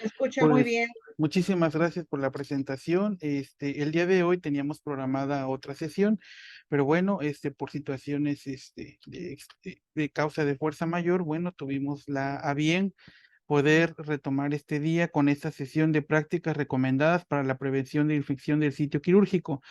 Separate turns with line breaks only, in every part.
Se escucha muy
Pues
bien.
muchísimas gracias por la presentación. El día de hoy teníamos programada otra sesión, pero bueno, por situaciones de causa de fuerza mayor, bueno, tuvimos a bien poder retomar este día con esta sesión de prácticas recomendadas para la prevención de infección del sitio quirúrgico.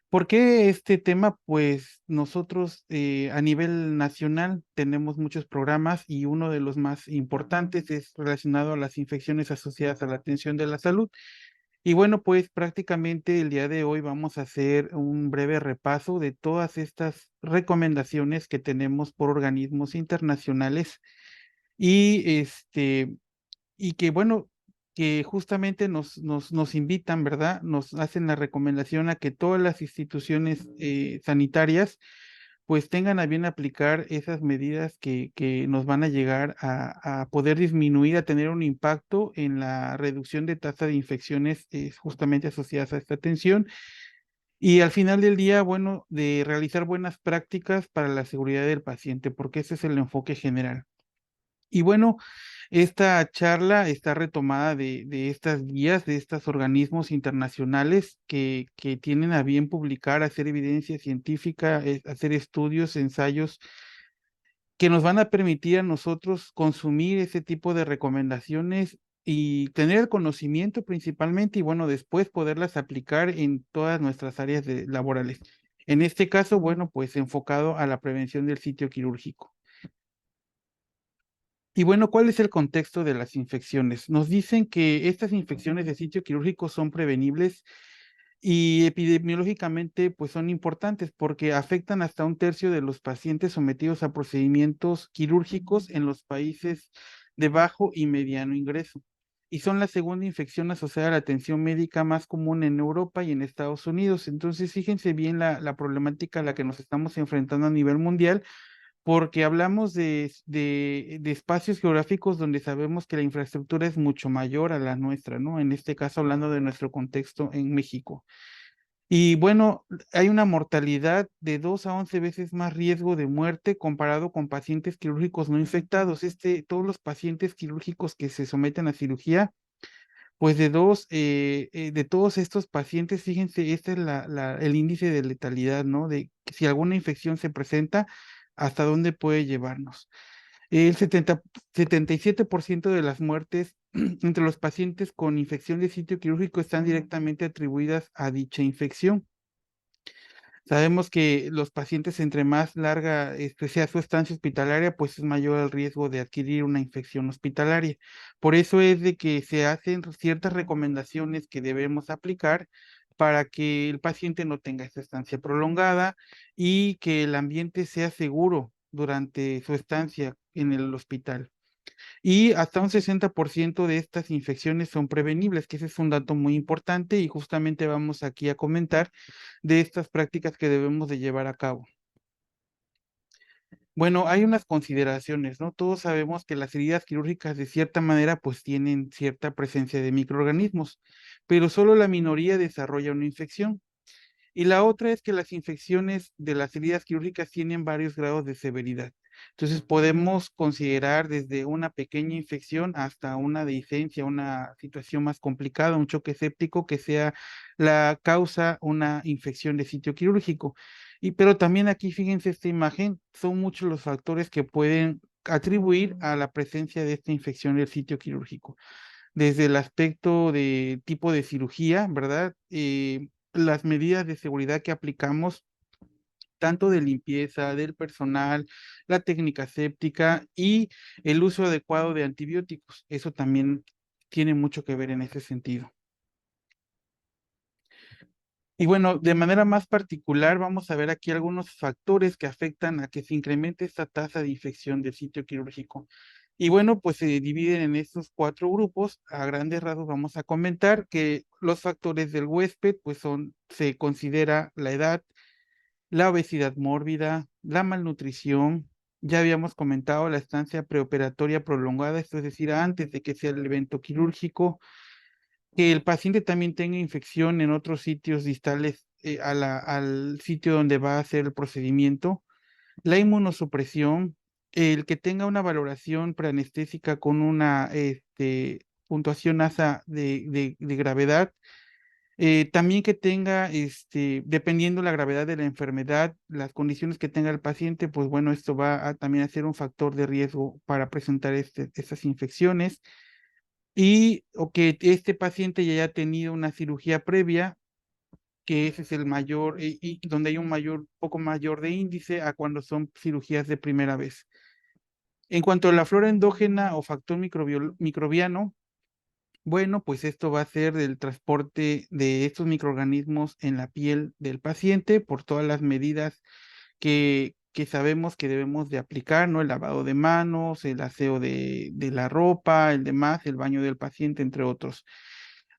¿Por qué este tema? Pues nosotros a nivel nacional tenemos muchos programas y uno de los más importantes es relacionado a las infecciones asociadas a la atención de la salud. Y bueno, pues prácticamente el día de hoy vamos a hacer un breve repaso de todas estas recomendaciones que tenemos por organismos internacionales y y que bueno, que justamente nos invitan, ¿verdad? Nos hacen la recomendación a que todas las instituciones sanitarias pues tengan a bien aplicar esas medidas que nos van a llegar a poder disminuir, a tener un impacto en la reducción de tasa de infecciones justamente asociadas a esta atención. Y al final del día, bueno, de realizar buenas prácticas para la seguridad del paciente, porque ese es el enfoque general. Y bueno, esta charla está retomada de estas guías, de estos organismos internacionales que tienen a bien publicar, hacer evidencia científica, hacer estudios, ensayos que nos van a permitir a nosotros consumir ese tipo de recomendaciones y tener el conocimiento principalmente y bueno, después poderlas aplicar en todas nuestras áreas laborales. En este caso, bueno, pues enfocado a la prevención del sitio quirúrgico. Y bueno, ¿cuál es el contexto de las infecciones? Nos dicen que estas infecciones de sitio quirúrgico son prevenibles y epidemiológicamente pues son importantes porque afectan hasta un tercio de los pacientes sometidos a procedimientos quirúrgicos en los países de bajo y mediano ingreso. Y son la segunda infección asociada a la atención médica más común en Europa y en Estados Unidos. Entonces, fíjense bien la problemática a la que nos estamos enfrentando a nivel mundial porque hablamos de espacios geográficos donde sabemos que la infraestructura es mucho mayor a la nuestra, ¿no? En este caso, hablando de nuestro contexto en México. Y bueno, hay una mortalidad de 2 a 11 veces más riesgo de muerte comparado con pacientes quirúrgicos no infectados. Todos los pacientes quirúrgicos que se someten a cirugía, pues de todos estos pacientes, fíjense, este es el índice de letalidad, ¿no? De que si alguna infección se presenta, hasta dónde puede llevarnos. El 77% de las muertes entre los pacientes con infección de sitio quirúrgico están directamente atribuidas a dicha infección. Sabemos que los pacientes, entre más larga sea su estancia hospitalaria, pues es mayor el riesgo de adquirir una infección hospitalaria. Por eso es de que se hacen ciertas recomendaciones que debemos aplicar para que el paciente no tenga esta estancia prolongada y que el ambiente sea seguro durante su estancia en el hospital. Y hasta un 60% de estas infecciones son prevenibles, que ese es un dato muy importante y justamente vamos aquí a comentar de estas prácticas que debemos de llevar a cabo. Bueno, hay unas consideraciones, ¿no? Todos sabemos que las heridas quirúrgicas de cierta manera pues tienen cierta presencia de microorganismos, pero solo la minoría desarrolla una infección. Y la otra es que las infecciones de las heridas quirúrgicas tienen varios grados de severidad. Entonces podemos considerar desde una pequeña infección hasta una dehiscencia, una situación más complicada, un choque séptico que sea la causa una infección de sitio quirúrgico. Pero también aquí, fíjense esta imagen, son muchos los factores que pueden atribuir a la presencia de esta infección del sitio quirúrgico desde el aspecto de tipo de cirugía, ¿verdad? Las medidas de seguridad que aplicamos, tanto de limpieza del personal, la técnica séptica y el uso adecuado de antibióticos. Eso también tiene mucho que ver en ese sentido. Y bueno, de manera más particular, vamos a ver aquí algunos factores que afectan a que se incremente esta tasa de infección del sitio quirúrgico. Y bueno, pues se dividen en estos cuatro grupos. A grandes rasgos vamos a comentar que los factores del huésped, pues se considera la edad, la obesidad mórbida, la malnutrición. Ya habíamos comentado la estancia preoperatoria prolongada, esto es decir, antes de que sea el evento quirúrgico, que el paciente también tenga infección en otros sitios distales al sitio donde va a hacer el procedimiento, la inmunosupresión, el que tenga una valoración preanestésica con una puntuación ASA de gravedad. También que tenga, dependiendo la gravedad de la enfermedad, las condiciones que tenga el paciente, pues bueno, esto va a también a ser un factor de riesgo para presentar estas infecciones. Y o que este paciente ya haya tenido una cirugía previa, que ese es el mayor, y donde hay un poco mayor de índice a cuando son cirugías de primera vez. En cuanto a la flora endógena o factor microbiano, bueno, pues esto va a ser del transporte de estos microorganismos en la piel del paciente por todas las medidas que sabemos que debemos de aplicar, ¿no? El lavado de manos, el aseo de la ropa, el demás, el baño del paciente, entre otros.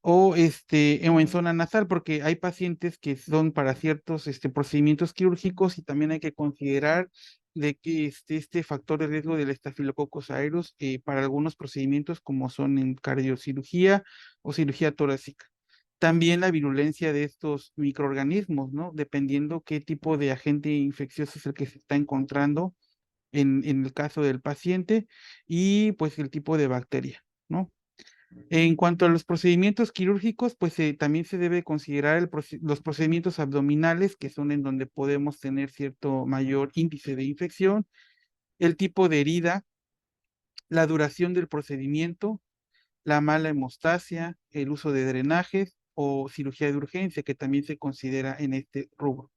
O en zona nasal, porque hay pacientes que son para ciertos procedimientos quirúrgicos y también hay que considerar de que este factor de riesgo del Staphylococcus aureus para algunos procedimientos como son en cardiocirugía o cirugía torácica. También la virulencia de estos microorganismos, ¿no? Dependiendo qué tipo de agente infeccioso es el que se está encontrando en el caso del paciente y pues el tipo de bacteria, ¿no? En cuanto a los procedimientos quirúrgicos, pues también se debe considerar los procedimientos abdominales, que son en donde podemos tener cierto mayor índice de infección, el tipo de herida, la duración del procedimiento, la mala hemostasia, el uso de drenajes o cirugía de urgencia, que también se considera en este rubro.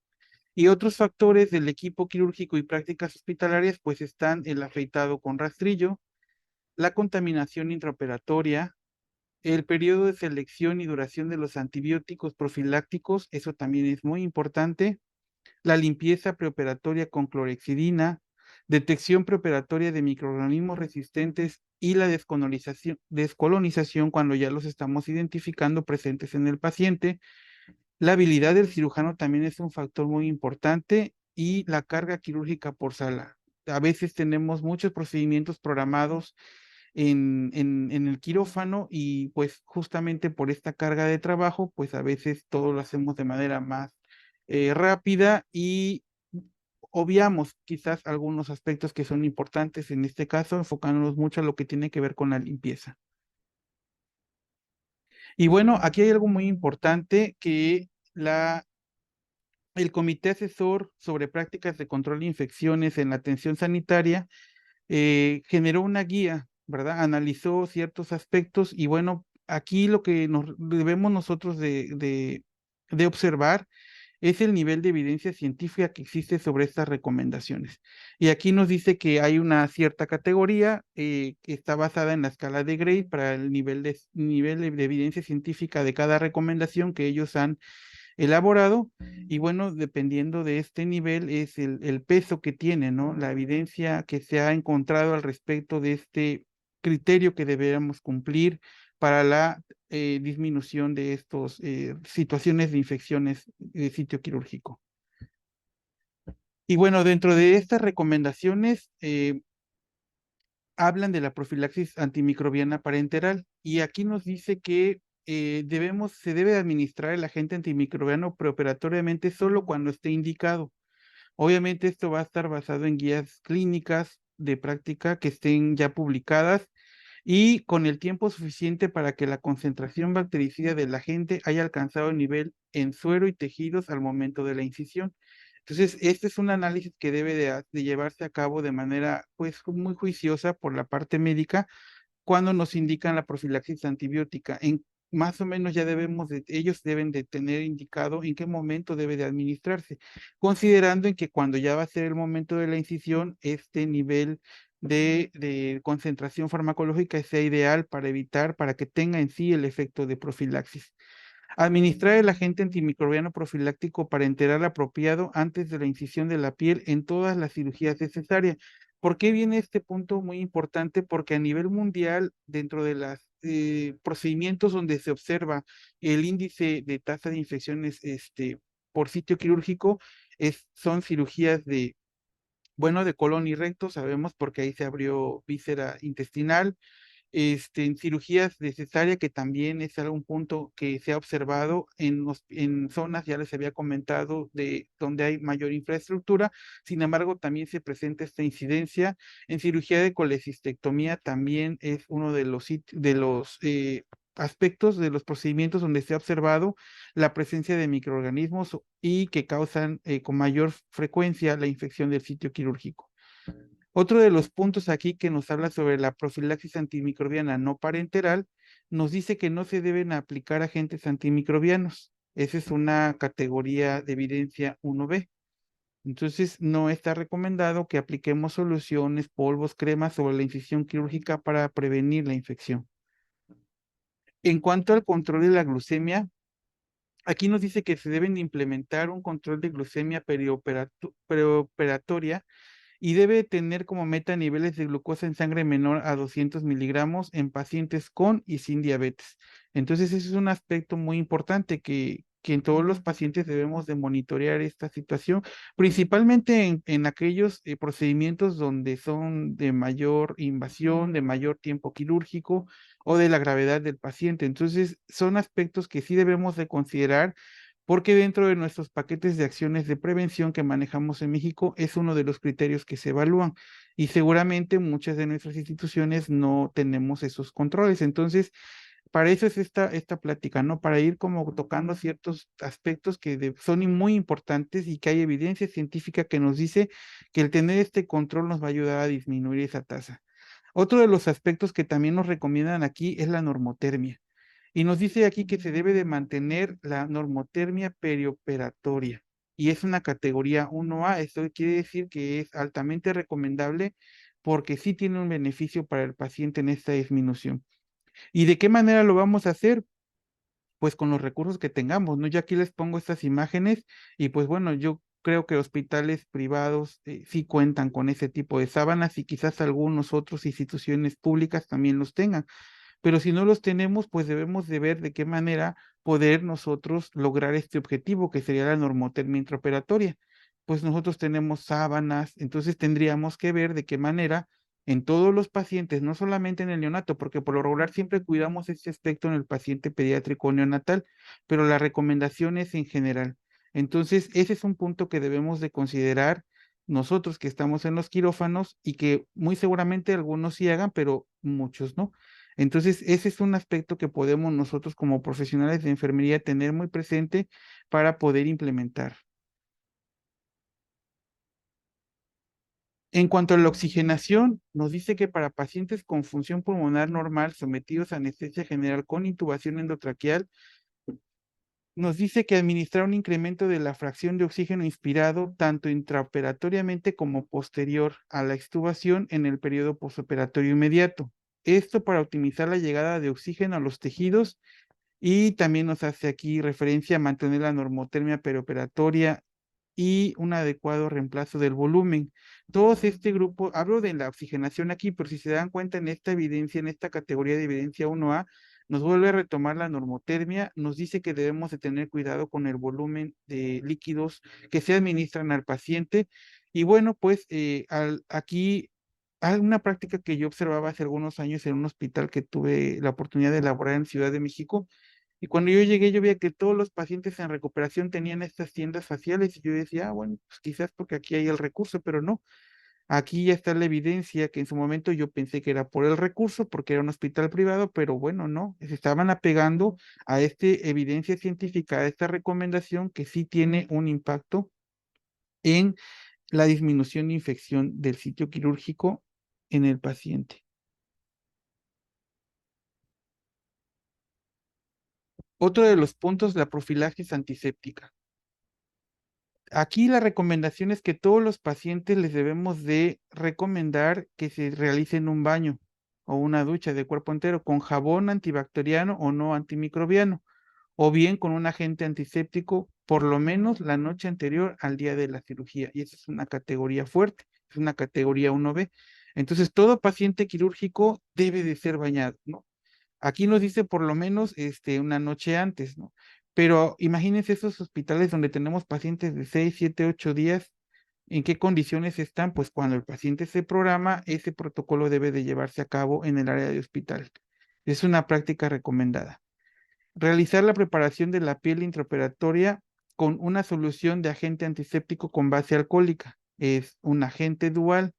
Y otros factores del equipo quirúrgico y prácticas hospitalarias, pues están el afeitado con rastrillo, la contaminación intraoperatoria, el periodo de selección y duración de los antibióticos profilácticos, eso también es muy importante. La limpieza preoperatoria con clorexidina, detección preoperatoria de microorganismos resistentes y la descolonización cuando ya los estamos identificando presentes en el paciente. La habilidad del cirujano también es un factor muy importante y la carga quirúrgica por sala. A veces tenemos muchos procedimientos programados en el quirófano y pues justamente por esta carga de trabajo, pues a veces todo lo hacemos de manera más rápida y obviamos quizás algunos aspectos que son importantes en este caso, enfocándonos mucho a lo que tiene que ver con la limpieza. Y bueno, aquí hay algo muy importante que el Comité Asesor sobre Prácticas de Control de Infecciones en la Atención Sanitaria generó una guía, ¿verdad? Analizó ciertos aspectos y bueno, aquí lo que nos debemos nosotros de observar es el nivel de evidencia científica que existe sobre estas recomendaciones. Y aquí nos dice que hay una cierta categoría que está basada en la escala de Gray para el nivel de evidencia científica de cada recomendación que ellos han elaborado y bueno, dependiendo de este nivel es el peso que tiene, ¿no? La evidencia que se ha encontrado al respecto de este criterio que deberíamos cumplir para la disminución de estas situaciones de infecciones de sitio quirúrgico. Y bueno, dentro de estas recomendaciones hablan de la profilaxis antimicrobiana parenteral y aquí nos dice que se debe administrar el agente antimicrobiano preoperatoriamente solo cuando esté indicado. Obviamente esto va a estar basado en guías clínicas de práctica que estén ya publicadas y con el tiempo suficiente para que la concentración bactericida del agente haya alcanzado el nivel en suero y tejidos al momento de la incisión. Entonces, este es un análisis que debe de llevarse a cabo de manera pues muy juiciosa por la parte médica cuando nos indican la profilaxis antibiótica. Más o menos ya ellos deben de tener indicado en qué momento debe de administrarse, considerando en que cuando ya va a ser el momento de la incisión, este nivel de concentración farmacológica sea ideal para que tenga en sí el efecto de profilaxis. Administrar el agente antimicrobiano profiláctico parenteral apropiado antes de la incisión de la piel en todas las cirugías de cesárea. ¿Por qué viene este punto muy importante? Porque a nivel mundial, dentro de los procedimientos donde se observa el índice de tasa de infecciones por sitio quirúrgico, son cirugías de colon y recto, sabemos porque ahí se abrió víscera intestinal, en cirugías de cesárea, que también es algún punto que se ha observado en zonas, ya les había comentado, de donde hay mayor infraestructura. Sin embargo, también se presenta esta incidencia. En cirugía de colecistectomía también es uno de los aspectos de los procedimientos donde se ha observado la presencia de microorganismos y que causan con mayor frecuencia la infección del sitio quirúrgico. Otro de los puntos aquí que nos habla sobre la profilaxis antimicrobiana no parenteral, nos dice que no se deben aplicar agentes antimicrobianos. Esa es una categoría de evidencia 1B. Entonces, no está recomendado que apliquemos soluciones, polvos, cremas sobre la incisión quirúrgica para prevenir la infección. En cuanto al control de la glucemia, aquí nos dice que se deben de implementar un control de glucemia preoperatoria y debe tener como meta niveles de glucosa en sangre menor a 200 miligramos en pacientes con y sin diabetes. Entonces, ese es un aspecto muy importante que en todos los pacientes debemos de monitorear esta situación, principalmente en aquellos procedimientos donde son de mayor invasión, de mayor tiempo quirúrgico o de la gravedad del paciente. Entonces, son aspectos que sí debemos de considerar porque dentro de nuestros paquetes de acciones de prevención que manejamos en México es uno de los criterios que se evalúan y seguramente muchas de nuestras instituciones no tenemos esos controles. Entonces, para eso es esta plática, ¿no? Para ir como tocando ciertos aspectos que son muy importantes y que hay evidencia científica que nos dice que el tener este control nos va a ayudar a disminuir esa tasa. Otro de los aspectos que también nos recomiendan aquí es la normotermia. Y nos dice aquí que se debe de mantener la normotermia perioperatoria. Y es una categoría 1A. Esto quiere decir que es altamente recomendable porque sí tiene un beneficio para el paciente en esta disminución. ¿Y de qué manera lo vamos a hacer? Pues con los recursos que tengamos, ¿no? Yo aquí les pongo estas imágenes y pues bueno, yo creo que hospitales privados sí cuentan con ese tipo de sábanas y quizás algunos otros instituciones públicas también los tengan, pero si no los tenemos, pues debemos de ver de qué manera poder nosotros lograr este objetivo, que sería la normotermia intraoperatoria. Pues nosotros tenemos sábanas, entonces tendríamos que ver de qué manera en todos los pacientes, no solamente en el neonato, porque por lo regular siempre cuidamos este aspecto en el paciente pediátrico o neonatal, pero la recomendación es en general. Entonces, ese es un punto que debemos de considerar nosotros que estamos en los quirófanos y que muy seguramente algunos sí hagan, pero muchos no. Entonces, ese es un aspecto que podemos nosotros como profesionales de enfermería tener muy presente para poder implementar. En cuanto a la oxigenación, nos dice que para pacientes con función pulmonar normal sometidos a anestesia general con intubación endotraqueal, nos dice que administrar un incremento de la fracción de oxígeno inspirado tanto intraoperatoriamente como posterior a la extubación en el periodo postoperatorio inmediato. Esto para optimizar la llegada de oxígeno a los tejidos. Y también nos hace aquí referencia a mantener la normotermia perioperatoria y un adecuado reemplazo del volumen. Todos este grupo, hablo de la oxigenación aquí, pero si se dan cuenta en esta evidencia, en esta categoría de evidencia 1A, nos vuelve a retomar la normotermia, nos dice que debemos de tener cuidado con el volumen de líquidos que se administran al paciente. Y bueno, pues aquí hay una práctica que yo observaba hace algunos años en un hospital que tuve la oportunidad de laborar en Ciudad de México, y cuando yo llegué, yo veía que todos los pacientes en recuperación tenían estas tiendas faciales y yo decía, ah, bueno, pues quizás porque aquí hay el recurso, pero no. Aquí ya está la evidencia que en su momento yo pensé que era por el recurso, porque era un hospital privado, pero bueno, no. Se estaban apegando a esta evidencia científica, a esta recomendación que sí tiene un impacto en la disminución de infección del sitio quirúrgico en el paciente. Otro de los puntos, la profilaxis antiséptica. Aquí la recomendación es que todos los pacientes les debemos de recomendar que se realicen un baño o una ducha de cuerpo entero con jabón antibacteriano o no antimicrobiano, o bien con un agente antiséptico por lo menos la noche anterior al día de la cirugía. Y esa es una categoría fuerte, es una categoría 1B. Entonces, todo paciente quirúrgico debe de ser bañado, ¿no? Aquí nos dice por lo menos una noche antes, ¿no? Pero imagínense esos hospitales donde tenemos pacientes de 6, 7, 8 días ¿En qué condiciones están? Pues cuando el paciente se programa, ese protocolo debe de llevarse a cabo en el área de hospital. Es una práctica recomendada. Realizar la preparación de la piel intraoperatoria con una solución de agente antiséptico con base alcohólica. Es un agente dual,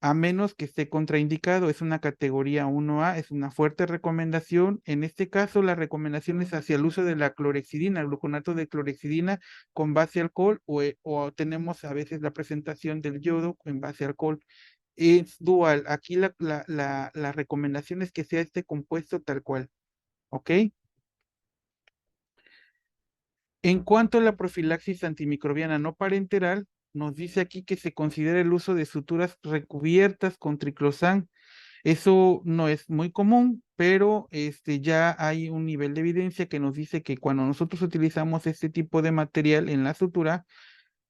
a menos que esté contraindicado. Es una categoría 1A, es una fuerte recomendación. En este caso, la recomendación es hacia el uso de la clorexidina, el gluconato de clorexidina con base alcohol, o tenemos a veces la presentación del yodo en base alcohol. Es dual. Aquí la recomendación es que sea este compuesto tal cual. ¿Ok? En cuanto a la profilaxis antimicrobiana no parenteral, nos dice aquí que se considera el uso de suturas recubiertas con triclosan. Eso no es muy común, pero ya hay un nivel de evidencia que nos dice que cuando nosotros utilizamos este tipo de material en la sutura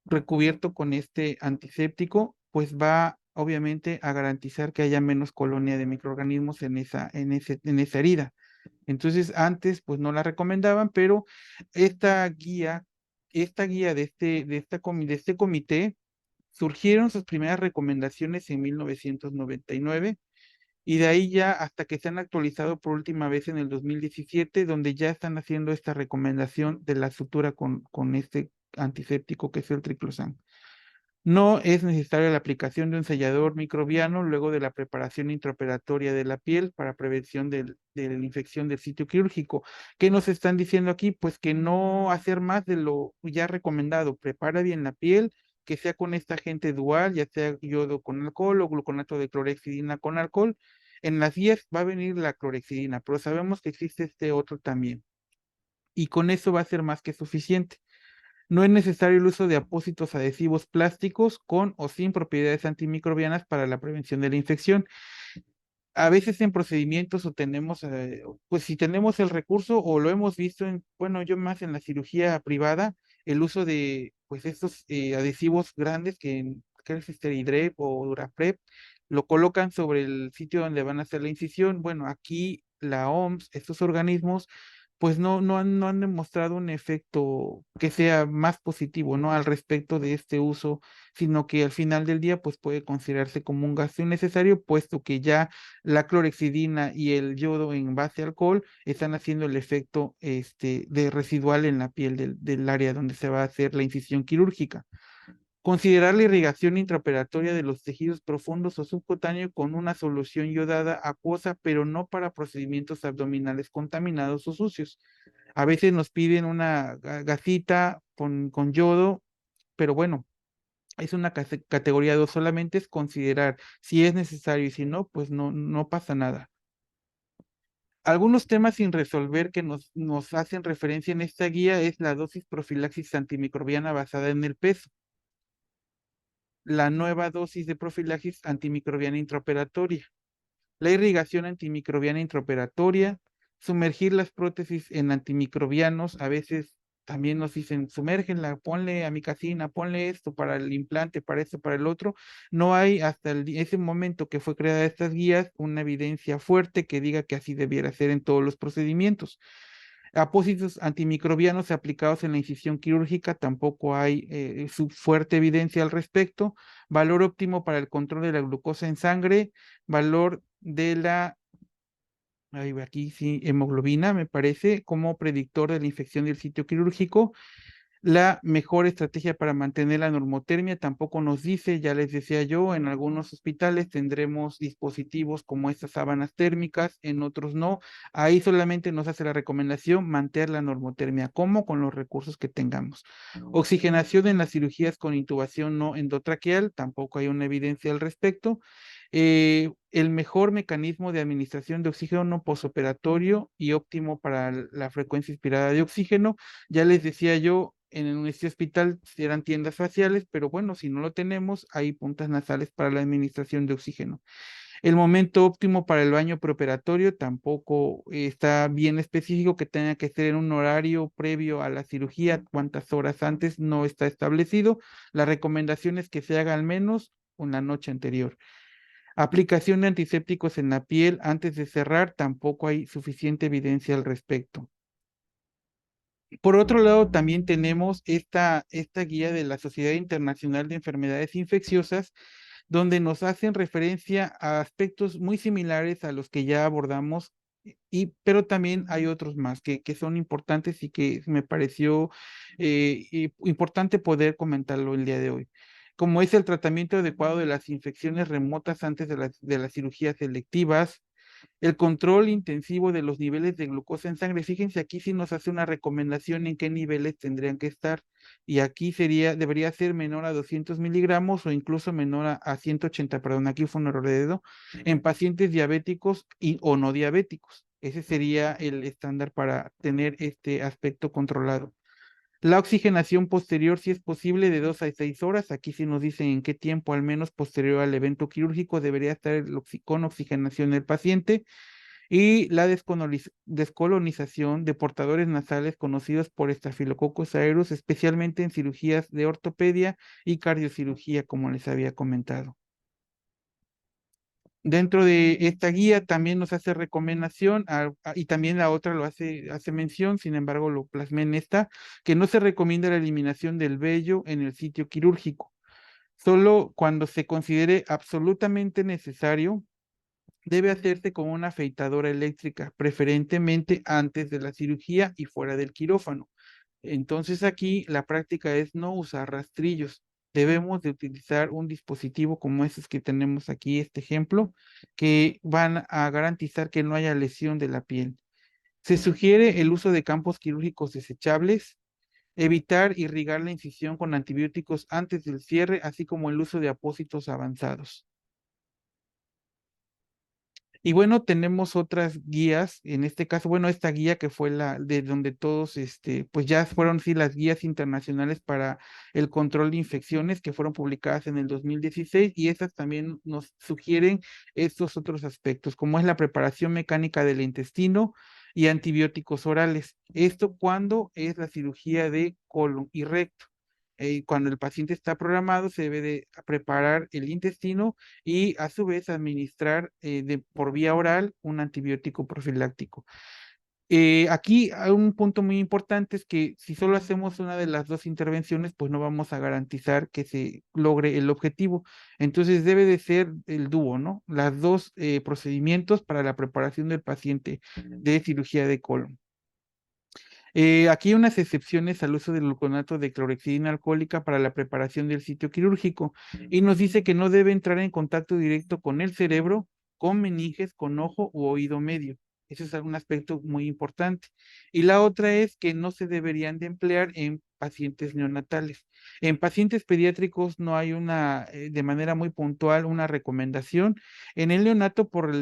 recubierto con este antiséptico, pues va obviamente a garantizar que haya menos colonia de microorganismos en esa herida. Entonces, antes, pues no la recomendaban, pero esta guía, esta guía de este comité, surgieron sus primeras recomendaciones en 1999 y de ahí ya hasta que se han actualizado por última vez en el 2017, donde ya están haciendo esta recomendación de la sutura con este antiséptico que es el triclosan. No es necesaria la aplicación de un sellador microbiano luego de la preparación intraoperatoria de la piel para prevención de la infección del sitio quirúrgico. ¿Qué nos están diciendo aquí? Pues que no hacer más de lo ya recomendado. Prepara bien la piel, que sea con esta agente dual, ya sea yodo con alcohol o gluconato de clorexidina con alcohol. En las guías va a venir la clorexidina, pero sabemos que existe este otro también. Y con eso va a ser más que suficiente. No es necesario el uso de apósitos adhesivos plásticos con o sin propiedades antimicrobianas para la prevención de la infección. A veces en procedimientos o tenemos, pues si tenemos el recurso o lo hemos visto en, bueno, yo más en la cirugía privada, el uso de, pues estos adhesivos grandes que es Steridrep o Duraprep, lo colocan sobre el sitio donde van a hacer la incisión. Bueno, aquí la OMS, estos organismos, pues no han demostrado un efecto que sea más positivo, ¿no? Al respecto de este uso, sino que al final del día, pues puede considerarse como un gasto innecesario, puesto que ya la clorexidina y el yodo en base a alcohol están haciendo el efecto de residual en la piel del área donde se va a hacer la incisión quirúrgica. Considerar la irrigación intraoperatoria de los tejidos profundos o subcutáneos con una solución yodada acuosa, pero no para procedimientos abdominales contaminados o sucios. A veces nos piden una gasita con yodo, pero bueno, es una categoría 2, solamente es considerar si es necesario y si no, pues no pasa nada. Algunos temas sin resolver que nos hacen referencia en esta guía es la dosis profilaxis antimicrobiana basada en el peso, la nueva dosis de profilaxis antimicrobiana intraoperatoria, la irrigación antimicrobiana intraoperatoria, sumergir las prótesis en antimicrobianos. A veces también nos dicen, sumérgenla, ponle amicacina, ponle esto para el implante, para esto, para el otro. No hay hasta ese momento que fue creada estas guías una evidencia fuerte que diga que así debiera ser en todos los procedimientos. Apósitos antimicrobianos aplicados en la incisión quirúrgica, tampoco hay su fuerte evidencia al respecto. Valor óptimo para el control de la glucosa en sangre, valor de la, aquí sí, hemoglobina, me parece, como predictor de la infección del sitio quirúrgico. La mejor estrategia para mantener la normotermia tampoco nos dice, ya les decía yo, en algunos hospitales tendremos dispositivos como estas sábanas térmicas, en otros no. Ahí solamente nos hace la recomendación mantener la normotermia, como con los recursos que tengamos. Oxigenación en las cirugías con intubación no endotraqueal, tampoco hay una evidencia al respecto. El mejor mecanismo de administración de oxígeno posoperatorio y óptimo para la frecuencia inspirada de oxígeno. Ya les decía yo, en este hospital eran tiendas faciales, pero bueno, si no lo tenemos, hay puntas nasales para la administración de oxígeno. El momento óptimo para el baño preoperatorio tampoco está bien específico que tenga que ser en un horario previo a la cirugía, cuántas horas antes no está establecido. La recomendación es que se haga al menos una noche anterior. Aplicación de antisépticos en la piel antes de cerrar, tampoco hay suficiente evidencia al respecto. Por otro lado, también tenemos esta guía de la Sociedad Internacional de Enfermedades Infecciosas, donde nos hacen referencia a aspectos muy similares a los que ya abordamos, pero también hay otros más que son importantes y que me pareció importante poder comentarlo el día de hoy, como es el tratamiento adecuado de las infecciones remotas antes de las cirugías selectivas, el control intensivo de los niveles de glucosa en sangre. Fíjense, aquí sí nos hace una recomendación en qué niveles tendrían que estar. Y aquí debería ser menor a 200 miligramos o incluso menor a 180, perdón, aquí fue un error de dedo, en pacientes diabéticos o no diabéticos. Ese sería el estándar para tener este aspecto controlado. La oxigenación posterior, si es posible, de 2 a 6 horas. Aquí sí nos dicen en qué tiempo, al menos posterior al evento quirúrgico, debería estar con oxigenación el paciente, y la descolonización de portadores nasales conocidos por Staphylococcus aureus, especialmente en cirugías de ortopedia y cardiocirugía, como les había comentado. Dentro de esta guía también nos hace recomendación, y también la otra lo hace mención, sin embargo lo plasmé en esta, que no se recomienda la eliminación del vello en el sitio quirúrgico. Solo cuando se considere absolutamente necesario, debe hacerse con una afeitadora eléctrica, preferentemente antes de la cirugía y fuera del quirófano. Entonces aquí la práctica es no usar rastrillos. Debemos de utilizar un dispositivo como esos que tenemos aquí, este ejemplo, que van a garantizar que no haya lesión de la piel. Se sugiere el uso de campos quirúrgicos desechables, evitar irrigar la incisión con antibióticos antes del cierre, así como el uso de apósitos avanzados. Y bueno, tenemos otras guías, en este caso, bueno, esta guía que fue la de donde todos, pues ya fueron, sí, las guías internacionales para el control de infecciones que fueron publicadas en el 2016, y esas también nos sugieren estos otros aspectos, como es la preparación mecánica del intestino y antibióticos orales. Esto cuando es la cirugía de colon y recto. Cuando el paciente está programado, se debe de preparar el intestino y a su vez administrar por vía oral un antibiótico profiláctico. Aquí hay un punto muy importante, es que si solo hacemos una de las dos intervenciones, pues no vamos a garantizar que se logre el objetivo. Entonces debe de ser el dúo, ¿no? Las dos procedimientos para la preparación del paciente de cirugía de colon. Aquí hay unas excepciones al uso del gluconato de clorhexidina alcohólica para la preparación del sitio quirúrgico, y nos dice que no debe entrar en contacto directo con el cerebro, con meninges, con ojo u oído medio. Ese es un aspecto muy importante. Y la otra es que no se deberían de emplear en pacientes neonatales. En pacientes pediátricos no hay de manera muy puntual, una recomendación. En el neonato, por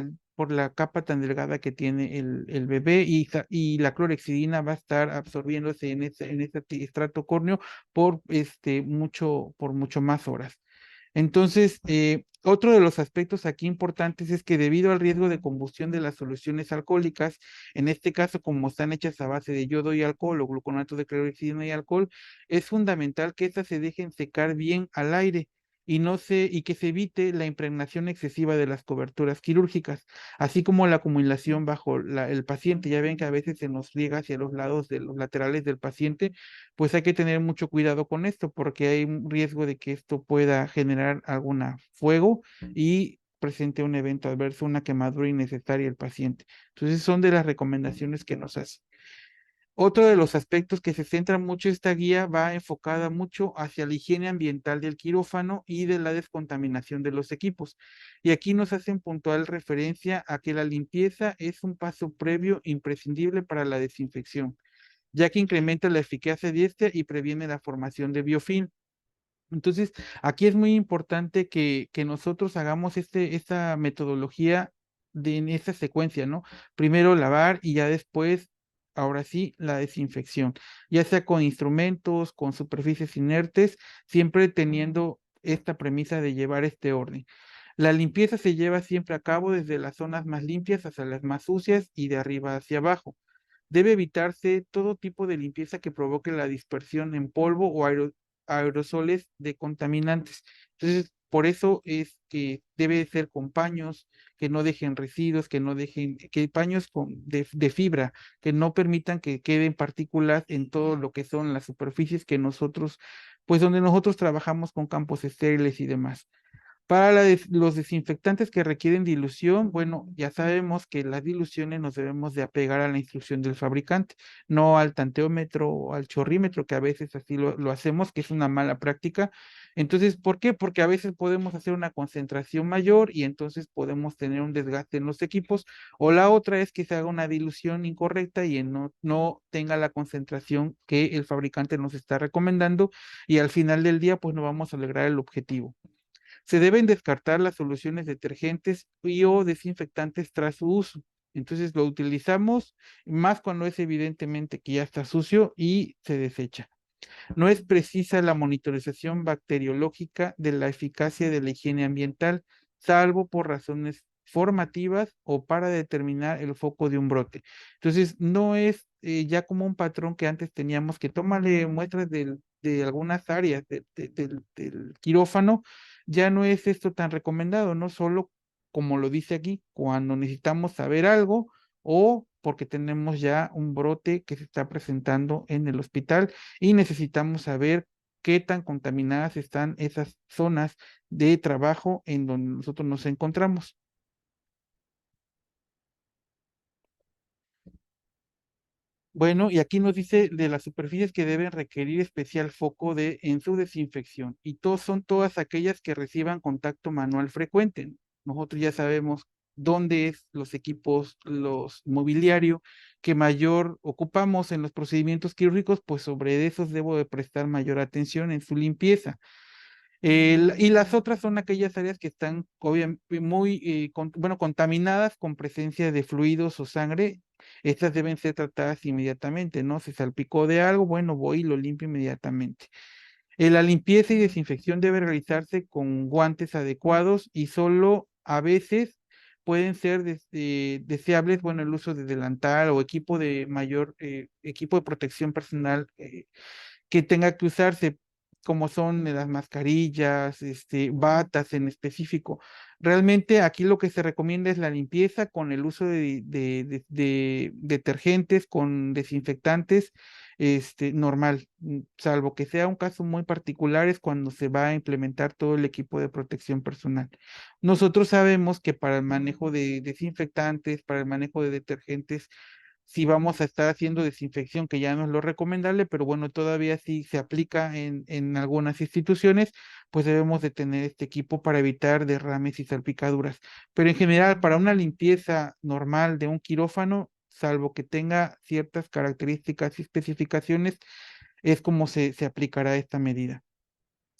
la capa tan delgada que tiene el bebé, y la clorhexidina va a estar absorbiéndose en ese estrato córneo por mucho más horas. Entonces, otro de los aspectos aquí importantes es que debido al riesgo de combustión de las soluciones alcohólicas, en este caso como están hechas a base de yodo y alcohol o gluconato de clorhexidina y alcohol, es fundamental que estas se dejen secar bien al aire y que se evite la impregnación excesiva de las coberturas quirúrgicas, así como la acumulación bajo el paciente. Ya ven que a veces se nos riega hacia los lados de los laterales del paciente, pues hay que tener mucho cuidado con esto porque hay un riesgo de que esto pueda generar alguna fuego y presente un evento adverso, una quemadura innecesaria al paciente. Entonces son de las recomendaciones que nos hace. Otro de los aspectos que se centra mucho esta guía va enfocada mucho hacia la higiene ambiental del quirófano y de la descontaminación de los equipos. Y aquí nos hacen puntual referencia a que la limpieza es un paso previo imprescindible para la desinfección, ya que incrementa la eficacia de este y previene la formación de biofilm. Entonces, aquí es muy importante que nosotros hagamos esta metodología en esta secuencia, ¿no? Primero lavar y ya después, ahora sí, la desinfección, ya sea con instrumentos, con superficies inertes, siempre teniendo esta premisa de llevar este orden. La limpieza se lleva siempre a cabo desde las zonas más limpias hasta las más sucias y de arriba hacia abajo. Debe evitarse todo tipo de limpieza que provoque la dispersión en polvo o aerosoles de contaminantes. Entonces, Por eso es que debe ser con paños que no dejen residuos, que no dejen, que paños de fibra, que no permitan que queden partículas en todo lo que son las superficies que nosotros, pues donde nosotros trabajamos con campos estériles y demás. Para los desinfectantes que requieren dilución, bueno, ya sabemos que las diluciones nos debemos de apegar a la instrucción del fabricante, no al tanteómetro o al chorrímetro, que a veces así lo hacemos, que es una mala práctica. Entonces, ¿por qué? Porque a veces podemos hacer una concentración mayor y entonces podemos tener un desgaste en los equipos, o la otra es que se haga una dilución incorrecta y no tenga la concentración que el fabricante nos está recomendando y al final del día, pues no vamos a lograr el objetivo. Se deben descartar las soluciones detergentes y o desinfectantes tras su uso. Entonces lo utilizamos más cuando es evidentemente que ya está sucio y se desecha. No es precisa la monitorización bacteriológica de la eficacia de la higiene ambiental, salvo por razones formativas o para determinar el foco de un brote. Entonces, no es ya como un patrón que antes teníamos que tomarle muestras de algunas áreas del quirófano, ya no es esto tan recomendado, no solo como lo dice aquí, cuando necesitamos saber algo o porque tenemos ya un brote que se está presentando en el hospital y necesitamos saber qué tan contaminadas están esas zonas de trabajo en donde nosotros nos encontramos. Bueno, y aquí nos dice de las superficies que deben requerir especial foco en su desinfección. Y son todas aquellas que reciban contacto manual frecuente. Nosotros ya sabemos dónde es los equipos, los mobiliario que mayor ocupamos en los procedimientos quirúrgicos, pues sobre esos debo de prestar mayor atención en su limpieza. Y las otras son aquellas áreas que están muy bueno, contaminadas con presencia de fluidos o sangre. Estas deben ser tratadas inmediatamente, ¿no? Se salpicó de algo, bueno, voy y lo limpio inmediatamente. La limpieza y desinfección debe realizarse con guantes adecuados y solo a veces pueden ser deseables, bueno, el uso de delantal o equipo de protección personal que tenga que usarse, como son las mascarillas, batas en específico. Realmente aquí lo que se recomienda es la limpieza con el uso de detergentes, con desinfectantes, normal, salvo que sea un caso muy particular, es cuando se va a implementar todo el equipo de protección personal. Nosotros sabemos que para el manejo de desinfectantes, para el manejo de detergentes, si vamos a estar haciendo desinfección, que ya no es lo recomendable, pero bueno, todavía sí se aplica en algunas instituciones, pues debemos de tener este equipo para evitar derrames y salpicaduras. Pero en general, para una limpieza normal de un quirófano, salvo que tenga ciertas características y especificaciones, es como se aplicará esta medida.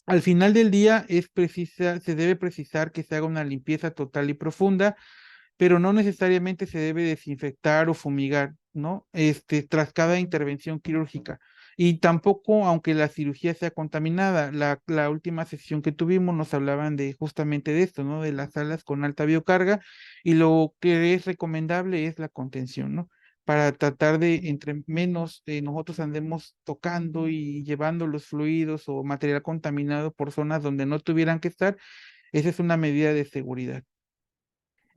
Al final del día se debe precisar que se haga una limpieza total y profunda, pero no necesariamente se debe desinfectar o fumigar, ¿no? Tras cada intervención quirúrgica. Y tampoco, aunque la cirugía sea contaminada, la última sesión que tuvimos nos hablaban de justamente de esto, ¿no? De las salas con alta biocarga y lo que es recomendable es la contención, ¿no? Para tratar de, entre menos nosotros andemos tocando y llevando los fluidos o material contaminado por zonas donde no tuvieran que estar, esa es una medida de seguridad.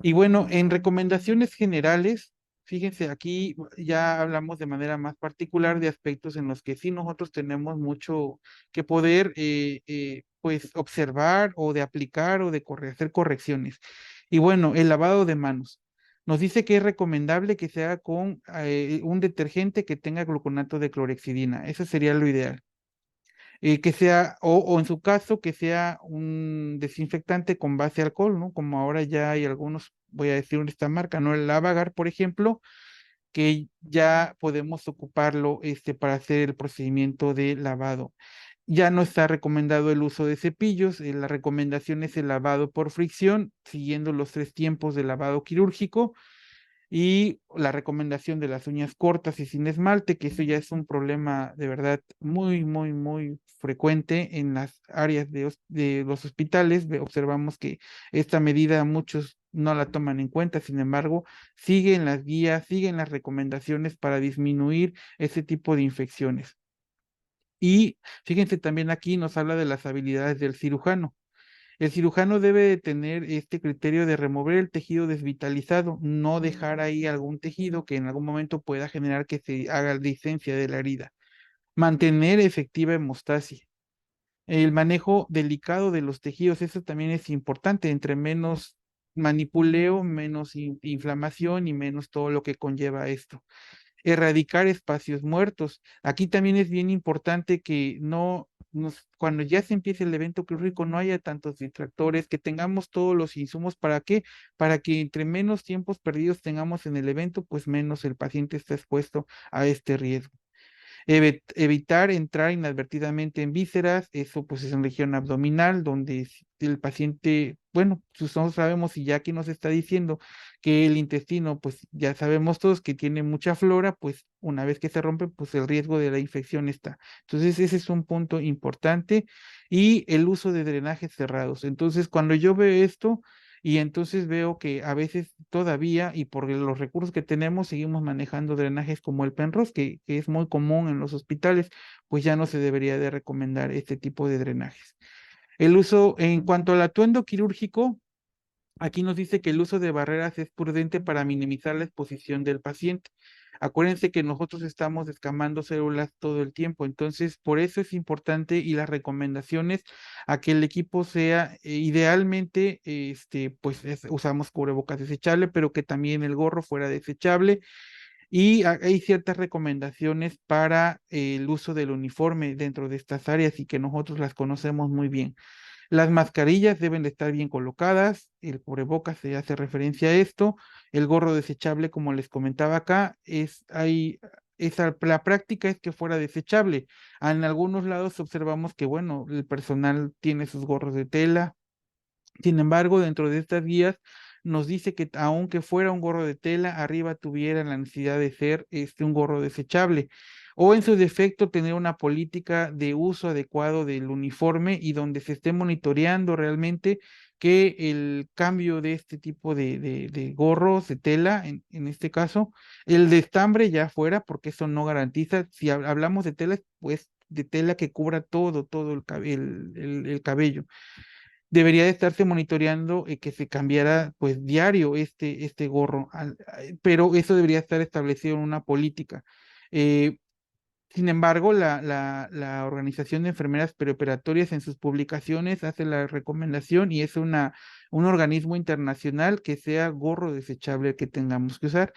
Y bueno, en recomendaciones generales, fíjense, aquí ya hablamos de manera más particular de aspectos en los que sí nosotros tenemos mucho que poder, pues, observar o de aplicar o de hacer correcciones. Y bueno, el lavado de manos. Nos dice que es recomendable que sea con un detergente que tenga gluconato de clorexidina. Eso sería lo ideal que sea, o en su caso, que sea un desinfectante con base alcohol, ¿no? Como ahora ya hay algunos, voy a decir esta marca, ¿no? El Lavagar, por ejemplo, que ya podemos ocuparlo para hacer el procedimiento de lavado. Ya no está recomendado el uso de cepillos, la recomendación es el lavado por fricción, siguiendo los 3 tiempos de lavado quirúrgico y la recomendación de las uñas cortas y sin esmalte, que eso ya es un problema de verdad muy, muy, muy frecuente en las áreas de los hospitales. Observamos que esta medida muchos no la toman en cuenta, sin embargo, siguen las guías, siguen las recomendaciones para disminuir ese tipo de infecciones. Y fíjense también aquí nos habla de las habilidades del cirujano. El cirujano debe de tener este criterio de remover el tejido desvitalizado, no dejar ahí algún tejido que en algún momento pueda generar que se haga licencia de la herida. Mantener efectiva hemostasia. El manejo delicado de los tejidos, eso también es importante. Entre menos manipuleo, menos inflamación y menos todo lo que conlleva esto. Erradicar espacios muertos. Aquí también es bien importante que cuando ya se empiece el evento quirúrgico, no haya tantos distractores, que tengamos todos los insumos. ¿Para qué? Para que entre menos tiempos perdidos tengamos en el evento, pues menos el paciente está expuesto a este riesgo. Evitar entrar inadvertidamente en vísceras, eso pues es en región abdominal, donde el paciente, bueno, pues nosotros sabemos y ya aquí nos está diciendo que el intestino, pues ya sabemos todos que tiene mucha flora, pues una vez que se rompe, pues el riesgo de la infección está. Entonces ese es un punto importante y el uso de drenajes cerrados. Entonces cuando yo veo esto, y entonces veo que a veces todavía, y por los recursos que tenemos, seguimos manejando drenajes como el Penrose, que es muy común en los hospitales, pues ya no se debería de recomendar este tipo de drenajes. El uso, en cuanto al atuendo quirúrgico, aquí nos dice que el uso de barreras es prudente para minimizar la exposición del paciente. Acuérdense que nosotros estamos descamando células todo el tiempo, entonces por eso es importante y las recomendaciones a que el equipo sea idealmente, pues usamos cubrebocas desechable, pero que también el gorro fuera desechable y hay ciertas recomendaciones para el uso del uniforme dentro de estas áreas y que nosotros las conocemos muy bien. Las mascarillas deben de estar bien colocadas, el cubrebocas se hace referencia a esto, el gorro desechable, como les comentaba acá, la práctica es que fuera desechable. En algunos lados observamos que, bueno, el personal tiene sus gorros de tela, sin embargo, dentro de estas guías nos dice que aunque fuera un gorro de tela, arriba tuviera la necesidad de ser un gorro desechable o en su defecto tener una política de uso adecuado del uniforme y donde se esté monitoreando realmente que el cambio de este tipo de gorros de tela, en este caso, el de estambre ya fuera, porque eso no garantiza, si hablamos de tela, pues de tela que cubra todo el cabello debería de estarse monitoreando que se cambiara pues diario este gorro, pero eso debería estar establecido en una política. Eh, Sin embargo, la Organización de Enfermeras Perioperatorias en sus publicaciones hace la recomendación y es un organismo internacional que sea gorro desechable que tengamos que usar.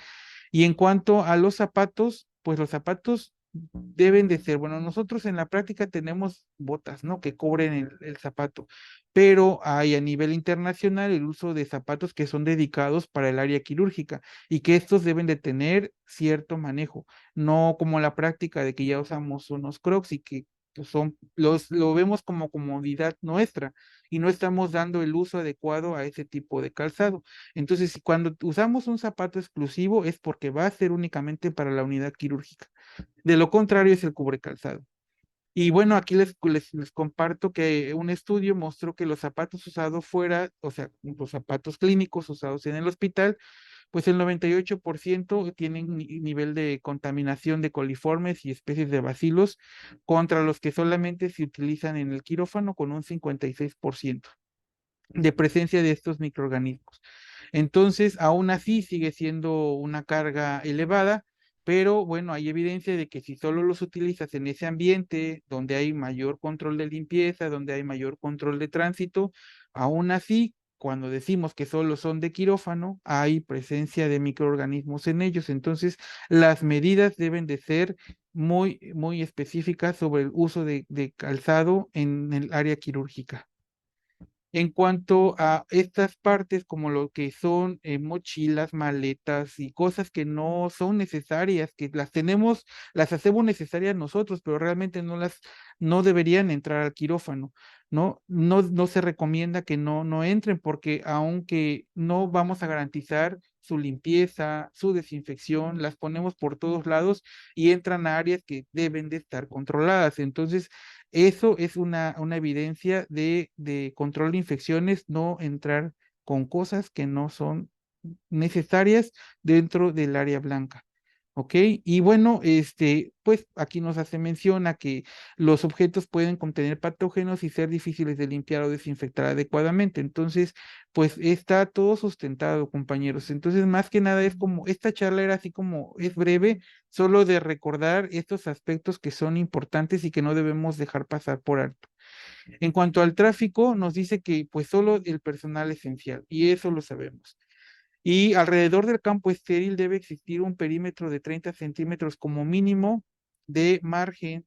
Y en cuanto a los zapatos, pues los zapatos deben de ser, bueno, nosotros en la práctica tenemos botas, ¿no? Que cubren el zapato, pero hay a nivel internacional el uso de zapatos que son dedicados para el área quirúrgica y que estos deben de tener cierto manejo, no como la práctica de que ya usamos unos Crocs y que pues, lo vemos como comodidad nuestra y no estamos dando el uso adecuado a ese tipo de calzado. Entonces, si cuando usamos un zapato exclusivo es porque va a ser únicamente para la unidad quirúrgica. De lo contrario es el cubrecalzado. Y bueno, aquí les comparto que un estudio mostró que los zapatos usados fuera, o sea, los zapatos clínicos usados en el hospital, pues el 98% tienen nivel de contaminación de coliformes y especies de bacilos contra los que solamente se utilizan en el quirófano con un 56% de presencia de estos microorganismos. Entonces, aún así sigue siendo una carga elevada, pero bueno, hay evidencia de que si solo los utilizas en ese ambiente donde hay mayor control de limpieza, donde hay mayor control de tránsito, aún así, cuando decimos que solo son de quirófano, hay presencia de microorganismos en ellos. Entonces, las medidas deben de ser muy específicas sobre el uso de calzado en el área quirúrgica. En cuanto a estas partes, como lo que son mochilas, maletas y cosas que no son necesarias, que las tenemos, las hacemos necesarias nosotros, pero realmente no deberían entrar al quirófano, ¿no? No se recomienda que no entren, porque aunque no vamos a garantizar su limpieza, su desinfección, las ponemos por todos lados y entran a áreas que deben de estar controladas. Entonces, eso es una evidencia de control de infecciones, no entrar con cosas que no son necesarias dentro del área blanca. ¿Ok? Y bueno, pues aquí nos hace mención a que los objetos pueden contener patógenos y ser difíciles de limpiar o desinfectar adecuadamente. Entonces, pues está todo sustentado, compañeros. Entonces, más que nada es como, esta charla era así como, es breve, solo de recordar estos aspectos que son importantes y que no debemos dejar pasar por alto. En cuanto al tráfico, nos dice que pues solo el personal esencial, y eso lo sabemos. Y alrededor del campo estéril debe existir un perímetro de 30 centímetros como mínimo de margen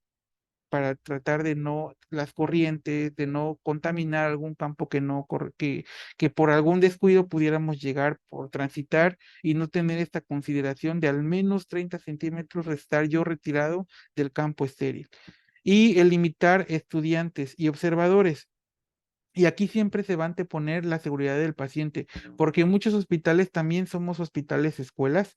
para tratar de no, las corrientes, de no contaminar algún campo que no, que por algún descuido pudiéramos llegar por transitar y no tener esta consideración de al menos 30 centímetros estar yo retirado del campo estéril. Y el limitar estudiantes y observadores. Y aquí siempre se va a anteponer la seguridad del paciente, porque en muchos hospitales también somos hospitales escuelas,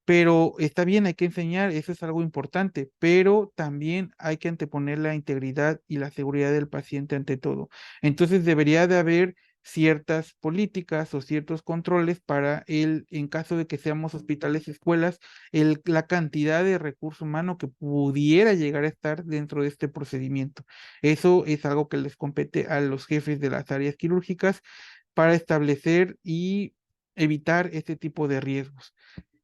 pero está bien, hay que enseñar, eso es algo importante, pero también hay que anteponer la integridad y la seguridad del paciente ante todo. Entonces debería de haber ciertas políticas o ciertos controles para en caso de que seamos hospitales escuelas, la cantidad de recurso humano que pudiera llegar a estar dentro de este procedimiento. Eso es algo que les compete a los jefes de las áreas quirúrgicas para establecer y evitar este tipo de riesgos.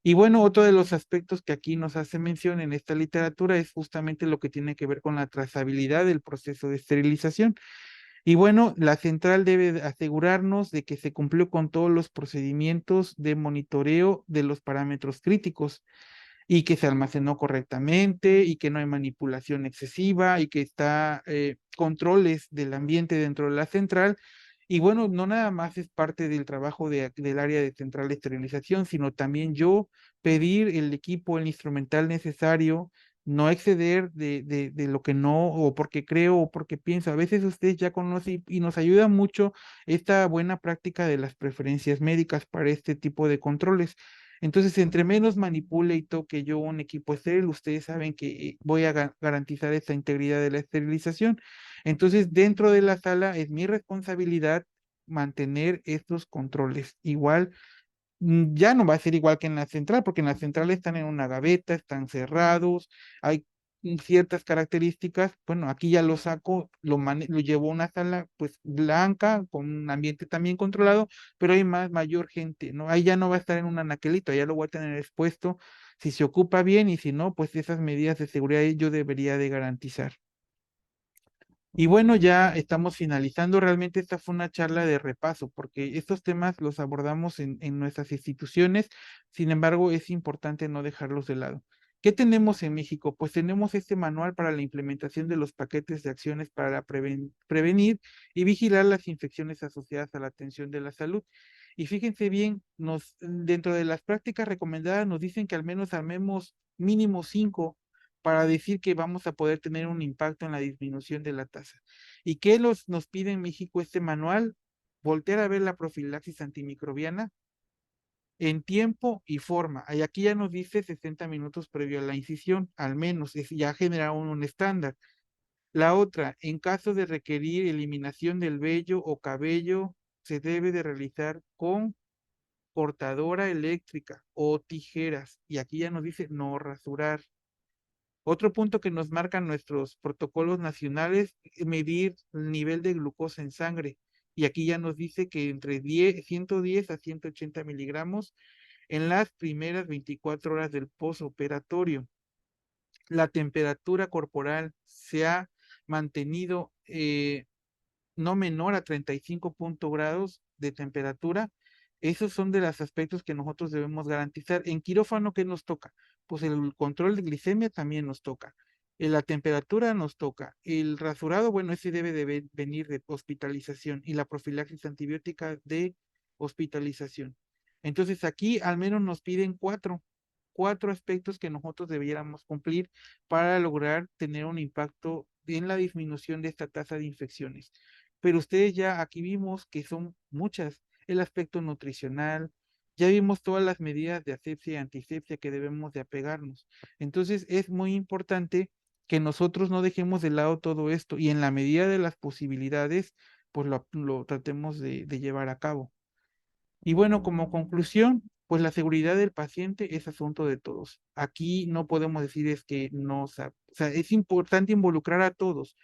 Y bueno, otro de los aspectos que aquí nos hace mención en esta literatura es justamente lo que tiene que ver con la trazabilidad del proceso de esterilización. Y bueno, la central debe asegurarnos de que se cumplió con todos los procedimientos de monitoreo de los parámetros críticos y que se almacenó correctamente y que no hay manipulación excesiva y que está controles del ambiente dentro de la central. Y bueno, no nada más es parte del trabajo del área de central de esterilización, sino también yo pedir el equipo, el instrumental necesario, no exceder de lo que no, o porque creo, o porque pienso. A veces ustedes ya conocen y nos ayuda mucho esta buena práctica de las preferencias médicas para este tipo de controles. Entonces, entre menos manipule y toque yo un equipo estéril, ustedes saben que voy a garantizar esta integridad de la esterilización. Entonces, dentro de la sala es mi responsabilidad mantener estos controles. Igual ya no va a ser igual que en la central, porque en la central están en una gaveta, están cerrados, hay ciertas características. Bueno, aquí ya lo saco, lo llevo a una sala pues blanca, con un ambiente también controlado, pero hay mayor gente, ¿no? Ahí ya no va a estar en un anaquelito, ya lo voy a tener expuesto. Si se ocupa bien y si no, pues esas medidas de seguridad yo debería de garantizar. Y bueno, ya estamos finalizando. Realmente esta fue una charla de repaso, porque estos temas los abordamos en nuestras instituciones. Sin embargo, es importante no dejarlos de lado. ¿Qué tenemos en México? Pues tenemos este manual para la implementación de los paquetes de acciones para prevenir y vigilar las infecciones asociadas a la atención de la salud. Y fíjense bien, dentro de las prácticas recomendadas nos dicen que al menos armemos mínimo 5 para decir que vamos a poder tener un impacto en la disminución de la tasa. ¿Y qué nos pide en México este manual? Voltear a ver la profilaxis antimicrobiana en tiempo y forma. Y aquí ya nos dice 60 minutos previo a la incisión, al menos, ya genera un estándar. La otra, en caso de requerir eliminación del vello o cabello, se debe de realizar con cortadora eléctrica o tijeras. Y aquí ya nos dice no rasurar. Otro punto que nos marcan nuestros protocolos nacionales es medir el nivel de glucosa en sangre. Y aquí ya nos dice que entre 110 a 180 miligramos en las primeras 24 horas del posoperatorio. La temperatura corporal se ha mantenido no menor a 35 grados de temperatura. Esos son de los aspectos que nosotros debemos garantizar. En quirófano, ¿qué nos toca? Pues el control de glicemia también nos toca. La temperatura nos toca. El rasurado, bueno, ese debe de venir de hospitalización y la profilaxis antibiótica de hospitalización. Entonces aquí al menos nos piden cuatro aspectos que nosotros debiéramos cumplir para lograr tener un impacto en la disminución de esta tasa de infecciones. Pero ustedes ya aquí vimos que son muchas. El aspecto nutricional, ya vimos todas las medidas de asepsia y antisepsia que debemos de apegarnos. Entonces es muy importante que nosotros no dejemos de lado todo esto y en la medida de las posibilidades, pues lo tratemos de llevar a cabo. Y bueno, como conclusión, pues la seguridad del paciente es asunto de todos. Aquí no podemos decir es que no, o sea, es importante involucrar a todos.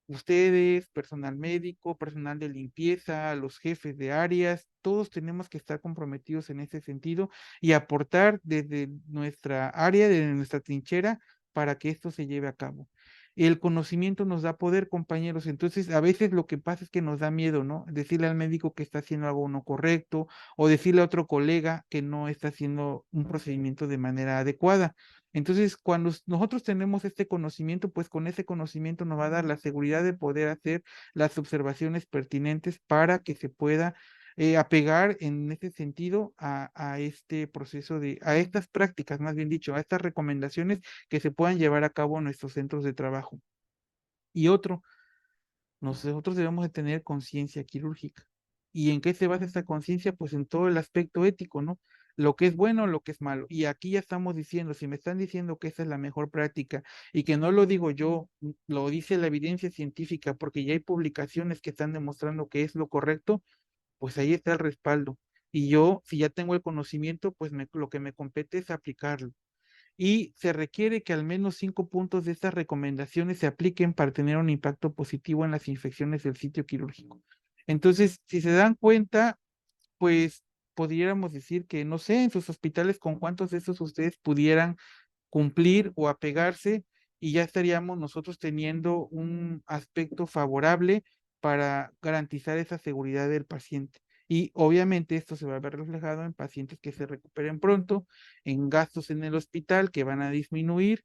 Ustedes, personal médico, personal de limpieza, los jefes de áreas, todos tenemos que estar comprometidos en ese sentido y aportar desde nuestra área, desde nuestra trinchera, para que esto se lleve a cabo. El conocimiento nos da poder, compañeros. Entonces, a veces lo que pasa es que nos da miedo, ¿no? Decirle al médico que está haciendo algo no correcto o decirle a otro colega que no está haciendo un procedimiento de manera adecuada. Entonces, cuando nosotros tenemos este conocimiento, pues con ese conocimiento nos va a dar la seguridad de poder hacer las observaciones pertinentes para que se pueda apegar en ese sentido a este proceso a estas prácticas, más bien dicho, a estas recomendaciones que se puedan llevar a cabo en nuestros centros de trabajo. Y otro, nosotros debemos de tener conciencia quirúrgica. ¿Y en qué se basa esta conciencia? Pues en todo el aspecto ético, ¿no? Lo que es bueno, lo que es malo. Y aquí ya estamos diciendo, si me están diciendo que esa es la mejor práctica y que no lo digo yo, lo dice la evidencia científica, porque ya hay publicaciones que están demostrando que es lo correcto, pues ahí está el respaldo. Y yo, si ya tengo el conocimiento, pues lo que me compete es aplicarlo y se requiere que al menos 5 puntos de estas recomendaciones se apliquen para tener un impacto positivo en las infecciones del sitio quirúrgico. Entonces, si se dan cuenta, pues podríamos decir que, no sé, en sus hospitales, con cuántos de esos ustedes pudieran cumplir o apegarse y ya estaríamos nosotros teniendo un aspecto favorable para garantizar esa seguridad del paciente. Y obviamente esto se va a ver reflejado en pacientes que se recuperen pronto, en gastos en el hospital que van a disminuir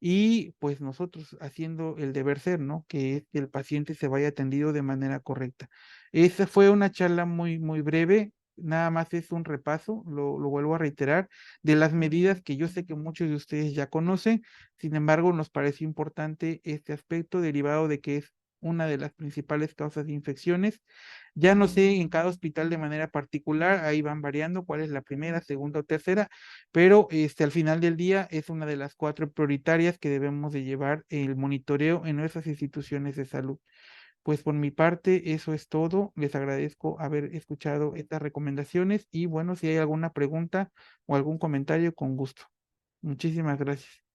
y pues nosotros haciendo el deber ser, ¿no? Que es que el paciente se vaya atendido de manera correcta. Esa fue una charla muy, muy breve, nada más es un repaso, lo vuelvo a reiterar, de las medidas que yo sé que muchos de ustedes ya conocen, sin embargo, nos pareció importante este aspecto derivado de que es una de las principales causas de infecciones. Ya no sé en cada hospital de manera particular, ahí van variando cuál es la primera, segunda o tercera, pero al final del día es una de las 4 prioritarias que debemos de llevar el monitoreo en nuestras instituciones de salud. Pues por mi parte, eso es todo. Les agradezco haber escuchado estas recomendaciones y bueno, si hay alguna pregunta o algún comentario, con gusto. Muchísimas gracias.